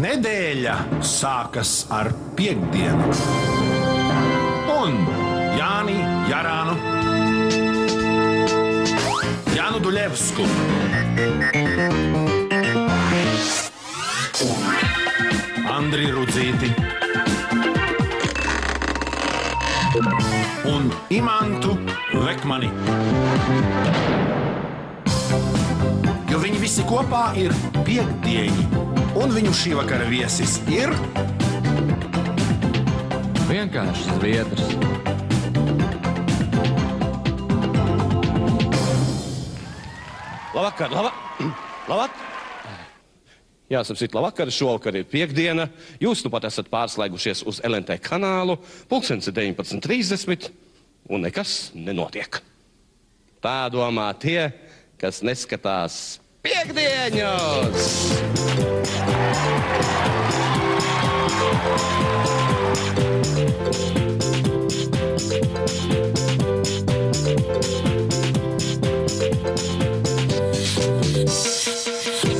Nedēļa sākas ar piektdienu. Un Jāni Jarānu, Jānu Duļevsku, Andri Rudzīti un Imantu Vekmani. Jo viņi visi kopā ir piektdieņi, un viņu šī vakara viesis ir... Vienkārši zviedrs. Labvakar, labvakar. Jāsapsit, labvakar, šovakar ir piektdiena. Jūs nu pat esat pārslēgušies uz LNT kanālu, pulkstens ir 19:30, un nekas nenotiek. Tā domā tie, kas neskatās piektdieņos!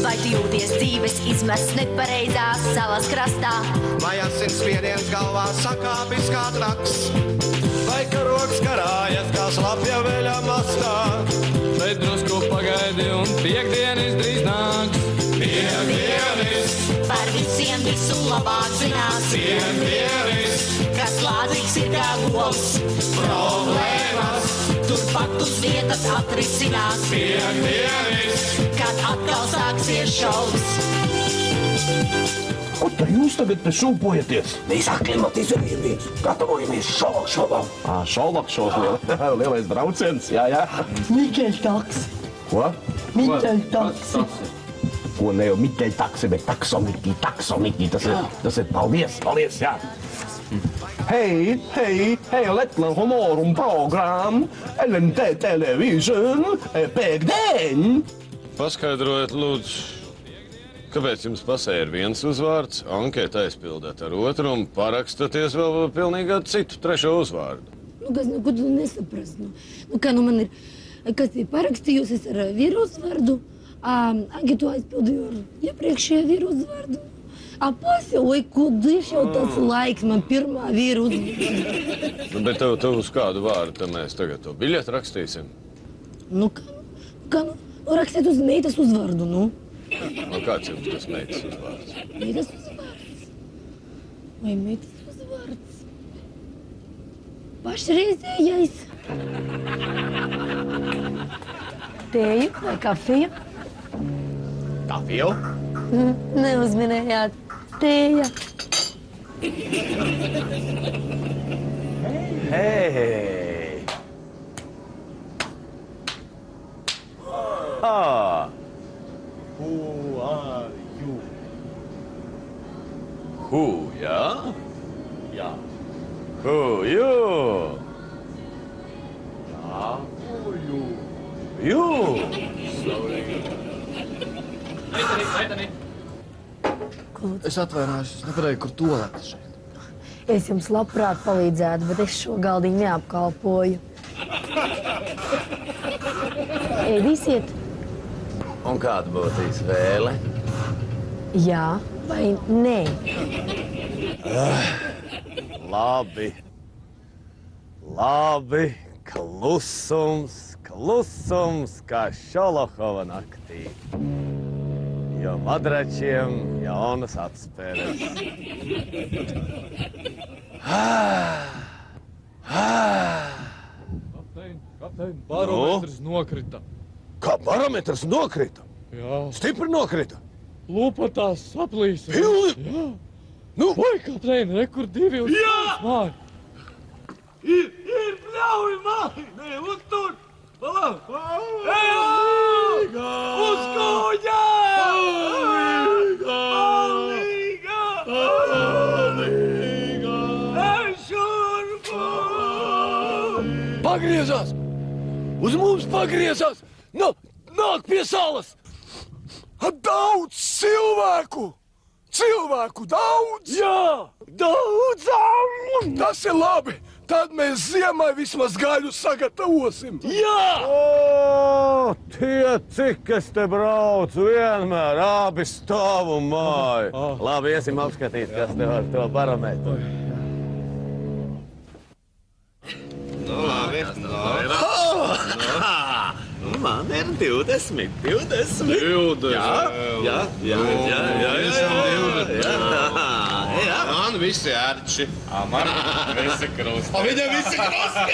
Vai tu jūties dzīves izmests nepareizās salas krastā? Vai asins spiediens galvā sakāpis kā traks? Vai karogs karājas kā slapja veļa mastā? Šeit drusku pagaidi un piektdienis drīz nāks. Piektdienis, Par visiem visu labāk zinās, piektdienis, kas lādīgs ir kā govs. problēmas, Turpat uz vietas atrisinās, piektdienis. kad atkal sāksies šovs. Ko tā jūs tagad te šūpojaties? Mēs aklimatizējamies, gatavojamies šovam. Šovakšos lielais brauciens, jā. Miķeļtaks. Ko? Miķeļtaks. Ko ne jau Miķeļtakse, bet taksomiki. Tas ir paldies, jā. Hei, Letland Honorum program, LNT Television, pēkdien. Paskaidrojiet, lūdzu, kāpēc jums pasē ir viens uzvārds, ankēta aizpildēt ar otru un parakstaties vēl pilnīgi ar citu, trešo uzvārdu? Ko tu nesaprast? Man ir, kas ir parakstījusies ar vīru uzvārdu, anketu aizpildīju ar iepriekšējo vīru uzvārdu. Paseoju, kudīši jau tas laiks, man pirmā vīru uzvārdu. Bet tev uz kādu vārdu tad mēs tagad to biļeti rakstīsim? Rakstīt uz meitas uzvārdu, Kāds jums tas meitas uzvārds? Meitas uzvārds. Vai meitas uzvārds? Pašreizējais. Tēju vai kafiju? Kafiju? Neuzminējāt. Tēja. Hei! Who are you? Who, jā? Jā. Who, you? Jā. Who, you? You? Es atvainojos, es nepareizi, kur tualete šeit. Es jums labprāt palīdzētu, bet es šo galdiņu neapkalpoju. Ēdīsiet? Un kāda būtu izvēle? Jā vai nē? Labi. Klusums kā Šolohova naktī. Jo madračiem jaunas atspēres. Kaptein, barometrs nokrita. Kā barometrs nokrita? Jā. Stipri nokrita? Lūpatās saplīsa. Pildi? Jā. Vai, kaptein, rekur 2 uz māju. Ir pļauj māji, un tur! Palīgā! Uz kuģa! Palīgā! Šurpu! Pagriezās! Uz mums pagriezās! Nāk pie salas! Daudz cilvēku! Cilvēku daudz! Jā, daudzām! Tas ir labi! Tad mēs ziemai vismaz gaļu sagatavosim! Jā! O, tie, cik es te braucu, vienmēr abi stāv un māju. Labi, iesim apskatīt, kas tev ar to barometru. Labi. Man ir 20. Jā. Man visi ērči. Man visi krusti. Viņam visi krusti.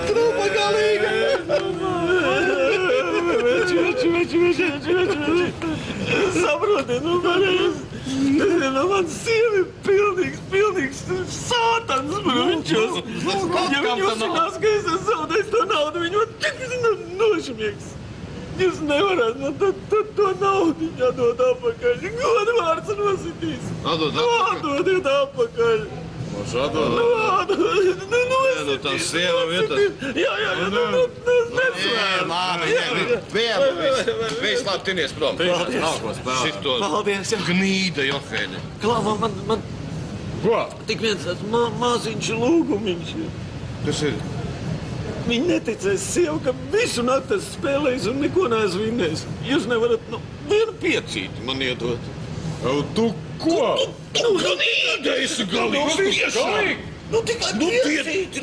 Trupa galīga. Saproti, nu pareizi. Man sievi pilnīgs sātans bruņķos. Ja viņi uzzinās, ka es esmu zaudējis to naudu, viņi man tik nošmiegs. Jūs nevarat man tad to naudu jādod apakaļ. Godu vārds nositīs. Nododiet apakaļ. Nu, tā sieva vietas. Jā, Viss labi, tinies prom. Šito gnīda Johēni. Klā, man tik viens tāds maziņš lūgumiņš. Kas ir? Viņi neticēs sievu, ka visu nakti esmu spēlējis un neko neesmu vinnējis. Jūs nevarat, vienu piecīti man iedot. Tu ko? Gnīda esi galīgs, tiešām. Tikai piecīti,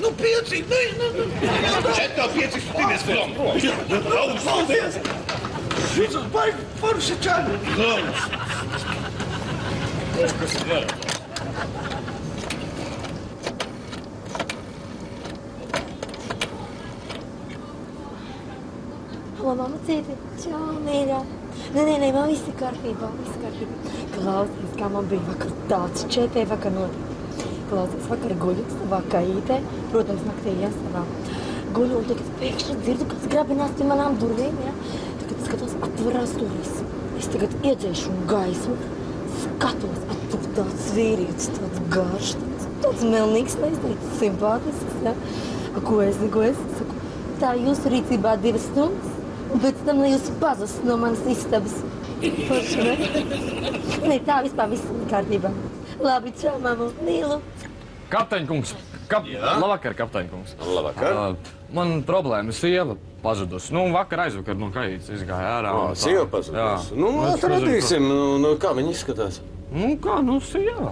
Četā piecīs, tinies prom. Paldies! Šis uz baigi forši čaļi. Kas ir? Halo, mamacīte. Čau, mīļā. Nē, man viss ir kārtībā. Klausies, kā man bija vakar tāds čēpē vakar notika. Klausies, vakar guļu savā kaītē, protams, naktī jāsavā. Guļu un tagad pēkšņi dzirdu, kāds grabinās pie manām durvīm, ja? Tagad skatos, atvarās durvis. Es tagad iedzēšu un gaismu, skatos, tur tāds vīrietis, tāds garš, tāds melnīgs, neizteicis, simpātisks, ja? Ko es saku? Tā jūsu rīcībā 2 stundas, un pēc tam, lai jūs pazust no manas istabas. Forši, ne? Nē, tā vispār viss ir kārtībā. Labi, čau, mamu, mīlu. Kapteiņkungs. Labvakar, kapteiņkungs. Labvakar. Man problēma, sieva pazudusi. Vakar aizvakar no kaītes izgāja ārā. Sieva pazudusi? Atradīsim. Kā viņa izskatās? Sieva.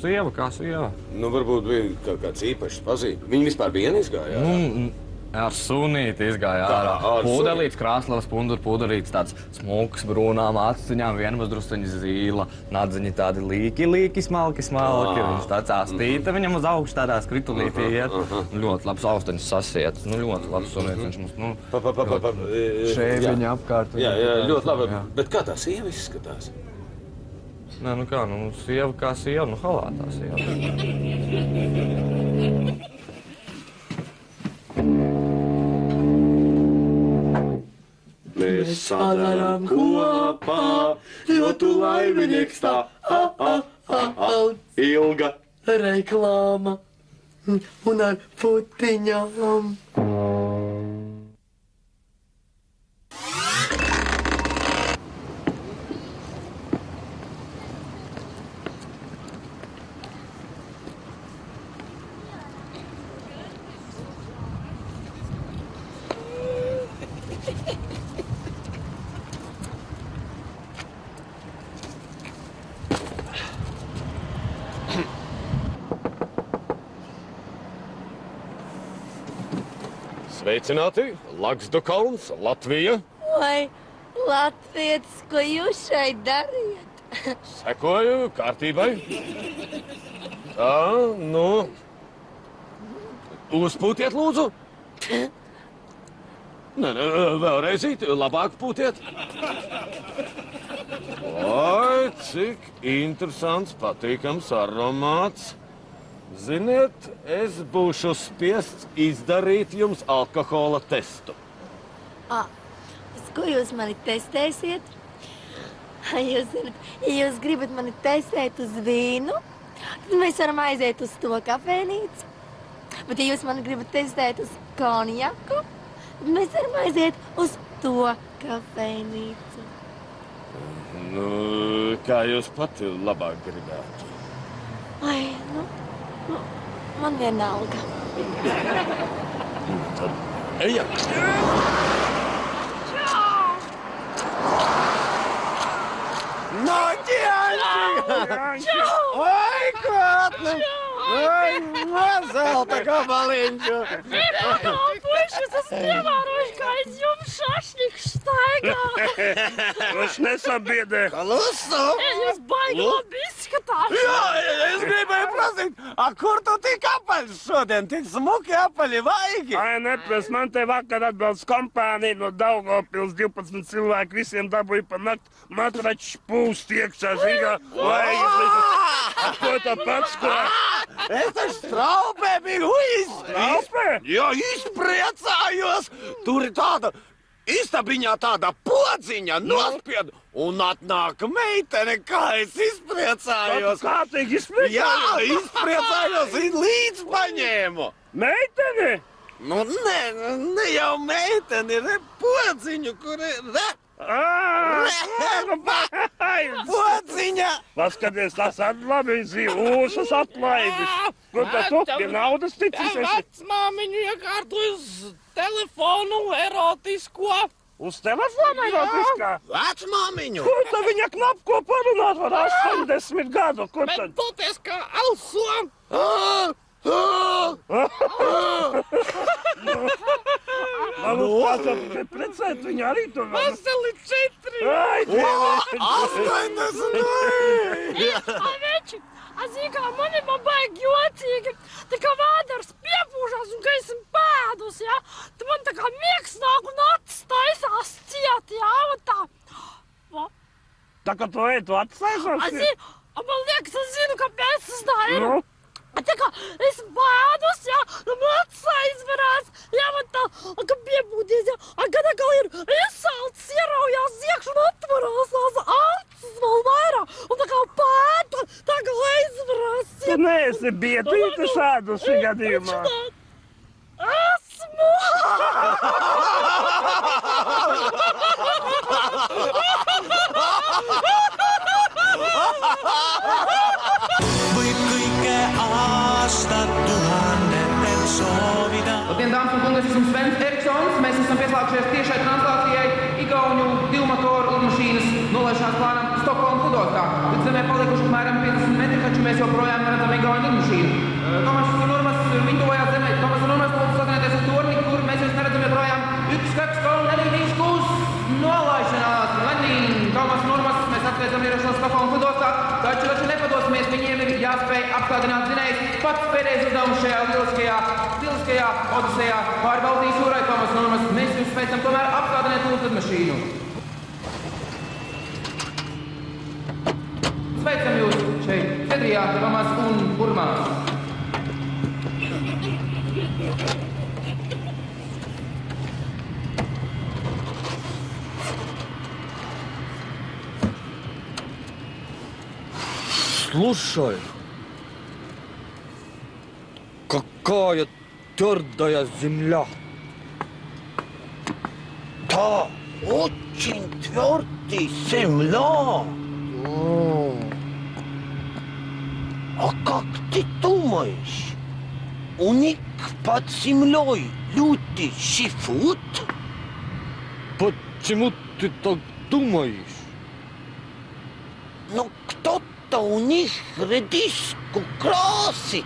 Sieva kā sieva. Varbūt bija kāds īpašs pazīme. Viņa vispār viena izgāja ārā? Ar sunīti izgāja ārā. Pūdelīts, krāslavas pundura pūdelīts, tāds smuks, brūnām aciņām, vienmaz drusceņi zīla, nadziņi tādi līki, smalki. Viņš tāds āstīta, viņam uz augšu tādā skritulītī iet. Ļoti labs austeņas sasiets, ļoti labs sunīts. Viņš mums, šēbiņa apkārt. Jā, ļoti labi. Bet kā tā sieva izskatās? Sieva kā sieva, halātā sieva. Mēs sadarām kopā, jo tu laiminieks tā, Ilga reklāma un ar putiņām. Sveicināti, Lakstu kalns, Latvija. Vai, latvietis, ko jūs šeit dariet? Sekoju kārtībai. Tā, uzpūtiet, lūdzu. Vēlreizīt, labāk pūtiet. Vai, cik interesants, patīkams aromāts. Ziniet, es būšu spiests izdarīt jums alkohola testu. Ko jūs mani testēsiet? Jūs zināt, ja jūs gribat mani testēt uz vīnu, tad mēs varam aiziet uz to kafēnīcu. Bet ja jūs mani gribat testēt uz konjaku, mēs varam aiziet uz to kafejnīcu. Nu, kā jūs pati labāk gribētu? Ai, man vienalga. Tad ejam! No, ķēņķi! Oi, kotne! Oi, zelta gabaliņķu! Puiši, es esmu ievērojuši, kā es jums šašņiks staigā. Viņš nesabiedē. Klusu! Jūs baigi labi izskatās. Jā, es gribēju prasīt, kur tu tik apaļs šodien? Tik smuki apaļi, vaigi? Ai, nepras, man te vakar atbalsts kompānija no Daugavpils 12 cilvēki, visiem dabūja pa nakti matračs pūst iekšā, zingā, vaigi. Ko tā pats, ko? Es taču straupē biju Straupē? Jā, izpriecājos. Tur ir tāda istabiņā tāda podziņa nospied. Un atnāk meitene, kā es izpriecājos. Kā tīk izpriecājos? Jā, izpriecājos, līdz paņēmu. Meitene? Nu, ne jau meitene, re podziņu, kur ir, re. Podziņa! Paskaties, tas labi ūsas atlaidis. Kur tā tu pie naudas ticis esi? Vecmāmiņu iekārtu uz telefonu erotisko. Uz telefonu erotiskā? Vecmāmiņu! Kur tā viņa knapko parunāt var 80 gadu? Kur tad? Bet toties kā alsom. Varbūt precēt viņu arī to vēl. Veseli 4. Ai, Dievs! 80! Aveči, zini kā, man baigi jocīgi. Tā kā vēders piepūšās un ka esam pēdus, ja? Tā man tā kā miegs nāk un acis taisās ciet, ja? Tā kā tu ej, tu acis taisās ciet? Man liekas, es zinu, kāpēc tas tā ir. Nu? Tā kā es bēdus, ja, man acis aizverās, ja, man tā, ka piepūties, ja, kad atkal ir iesalts, ieraujās iekš un atvarās tās acis vēl vairāk, un tā kā pēta, tā kā aizverās. Tu neesi biedīte šādu šī gadījumā. Esmu! Labdien, dāmas un kungi, es esmu Svens Eriksons. Mēs esam pieslēgušies tiešai translācijai Igauņu divmotoru lidmašīnas nolaišanās plānam Stokholmas lidostā. Līdz zemē palikuši apmēram 50 metri, taču mēs joprojām neredzam Igauņu lidmašīnu. Tomas un Urmas viņi tuvojās zemē. Tomas un Urmas lūdzu sazināties ar torni, kur mēs jūs neredzam joprojām. Ykskaks kolm Lenin uz nolaišanās. Lenin, Tomas un Urmas, mēs atveicam ierašanos Stokholmas lidostā, taču nepadosimies, viņiem ir jāspēj apstādināt dzinējus. Pats pēdējais uzdevums šajā lieliskajā odisejā pāri Baltijas jūrai, Tomas un Urmas. Mēs jūs spēcam tomēr apstādināt lidmašīnu. Sveicam jūs šeit, Zedrijā, Tomas un Urmas. Слушай, какая твердая земля. Да, очень твердая земля. А как ты думаешь, у них под землей люди живут? Почему ты так думаешь? Ну, кто-то у них редиску красит.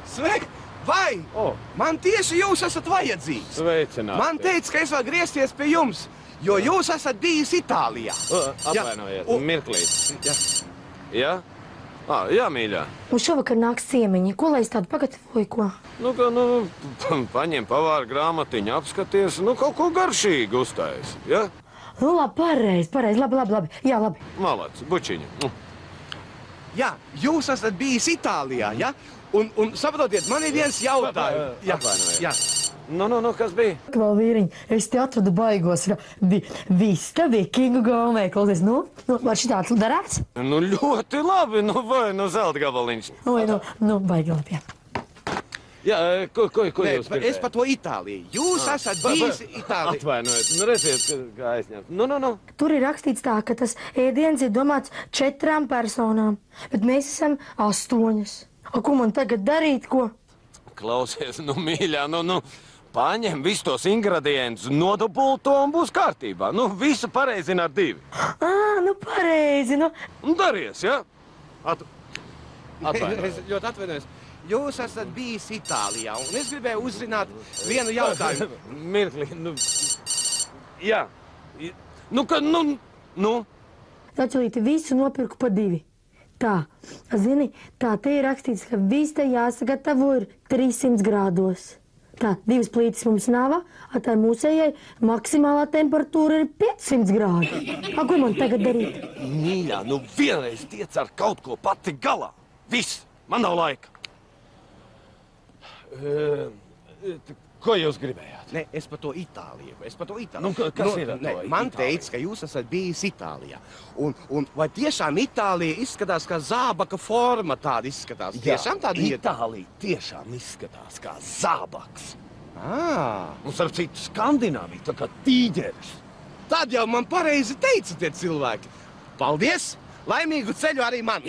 Sveiki! Vai? Man tieši jūs esat vajadzīgs. Sveicināti. Man teica, ka es vēl griezties pie jums, jo jūs esat bijis Itālijā. Atvainojiet, mirklīt. Jā? Jā, mīļā. Mums šovakar nāks ciemiņi. Ko lai es tādu pagatavoju, ko? Paņem pavāra grāmatiņu, apskaties, kaut ko garšīgu uztais, ja? Labi, pareizi, labi. Jā, labi. Malac, bučiņu. Jā, jūs esat bijis Itālijā, ja? Un saprotiet, man ir viens jautājums. Atvainojiet. Kas bija? Vēl vīriņ, es te atradu baigos Vista vikingu gaumē. Klausies, var šitāds darāts? Ļoti labi, vai zelta gabaliņš. Baigi labi, jā. Jā, ko jūs gribējāt? Es par to Itāliju. Jūs esat bijis Itālijā. Atvainojiet, redziet, kā aizņemt. Tur ir rakstīts tā, ka tas ēdiens ir domāts 4 personām, bet mēs esam 8. Ko man tagad darīt, ko? Klausies, mīļā, paņem visus tos ingredientus, nodabuli to un būs kārtībā. Visu pareizina ar 2. Pareizi, Daries, jā? Es ļoti atvainojos. Jūs esat bijis Itālijā, un es gribēju uzzināt vienu jautājumu. Mirkli, jā. Dačalīti, visu nopirku pa 2. Tā, zini, te ir rakstīts, ka viss te jāsagatavo ir 300 grādos. Tā, 2 plītis mums nav, tā mūsējai maksimālā temperatūra ir 500 grādi. Ko man tagad darīt? Mīļā, vienreiz tiec ar kaut ko pati galā. Viss, man nav laika. Ko jūs gribējāt? Nē, es par to Itāliju. Kas ir ar to? Man teica, ka jūs esat bijis Itālijā. Un vai tiešām Itālija izskatās kā zābaka forma tāda izskatās? Tiešām tāda ir? Itālija tiešām izskatās kā zābaks. Un starp citu Skandināvija tā kā tīģeris. Tad jau man pareizi teica tie cilvēki. Paldies! Laimīgu ceļu arī man!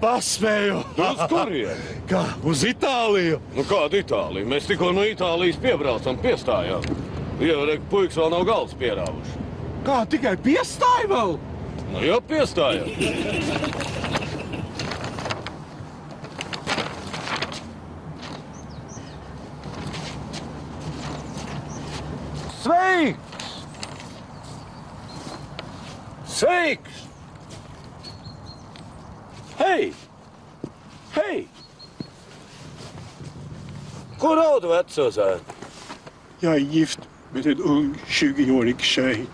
Paspēju! Uz kurieni? Kā? Uz Itāliju? Kādu Itāliju? Mēs tikko no Itālijas piebraucam, piestājām. Jā, puikas vēl nav galds pierāvuši. Kā, tikai piestāja vēl? Jā, piestājām. Sveiks! Sveiks! Hei! Ko raud veco zēn? Jag är gift med en ung 20-årig tjej.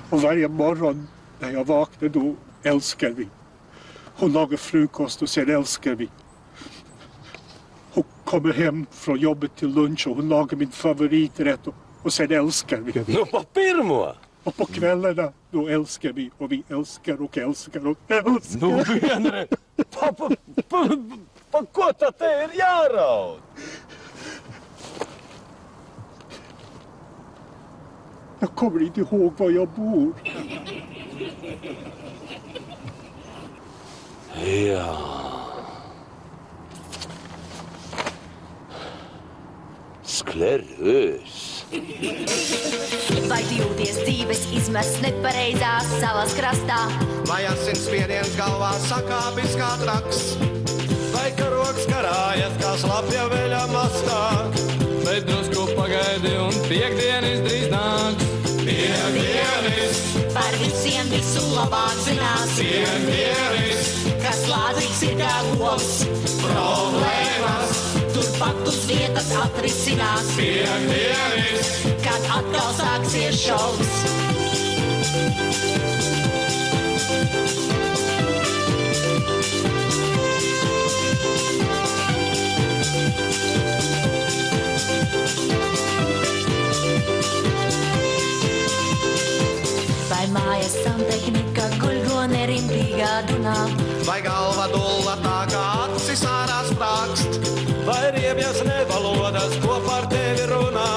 Och varje morgon när jag vaknar då älskar vi. Hon lagar frukost och sen älskar vi. Hon kommer hem från jobbet till lunch och hon lagar min favoriträtt och sen älskar vi. På pirmo! Och på kvällarna då älskar vi och vi älskar och älskar och älskar. Nu vienre! Pa ko tad te ir jāraud? Jag kommer inte ihåg var jag bor. Jā. Sklerös. Vai jūties dzīves izmest nepareizās salas krastā? Vai asinsspiediens galvā sakāpis kā traks? Vai karogs karājas kā slapja veļa mastā? Bet drusku pagaidi un piekdienis drīz nāks. Piekdienis! Par visiem visu labāk zinās. Piekdienis! Kas lādīgs ir kā govs. Problēmas! Turpat uz vietas atrisinās. Piekdienis! Kad atkal sāksies šovs. Vai mājas santehnika guļgo nerimtīgā dunā? Vai galva dulla tā kā acis ārā sprākst? Vai riebjas nevalodas, ko par tevi runā?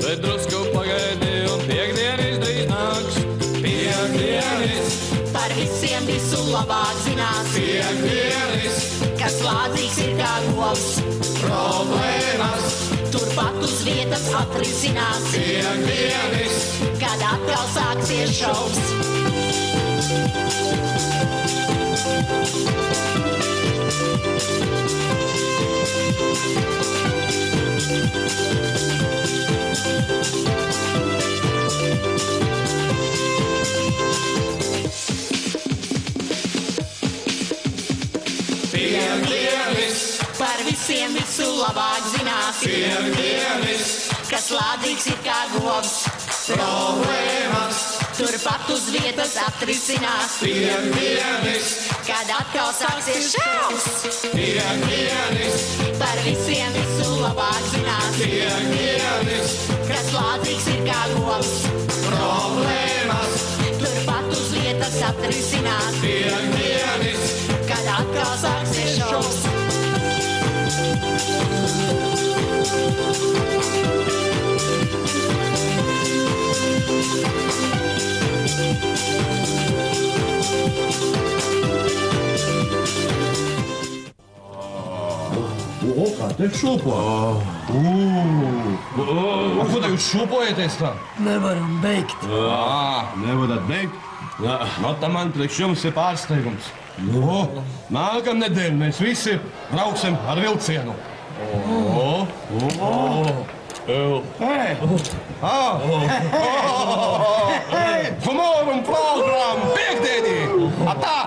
Bet drusku pagaidi un piekdienis drīz nāks. Piekdienis! Par visiem visu labāk zinās. Piekdienis! Kas lādīgs ir kā govs. Problēmas! Turpat uz vietas atrisinās. Piekdienis! Kad atkal sāksies šovs. visiem visu labāk zinās. Piekdienis, kas lādīgs ir kā govs. problēmas, Turpat uz vietas atrisinās. piekdienis, Kad atkal sāksies šaus. piekdienis, Par visiem visu labāk zinās. piekdienis, Kas lādīgs ir kā govs. problēmas, Turpat uz vietas atrisinās. piekdienis, Kad atkal sāksies šaus. Kā te šūpo? Ko te jūs šūpojaties tā? Nevaram beigt. Nevarat beigt? No tā man priekš jums ir pārsteigums. Nākamnedēļ mēs visi brauksim ar vilcienu. Humoru un programmu piekdienī! Tā!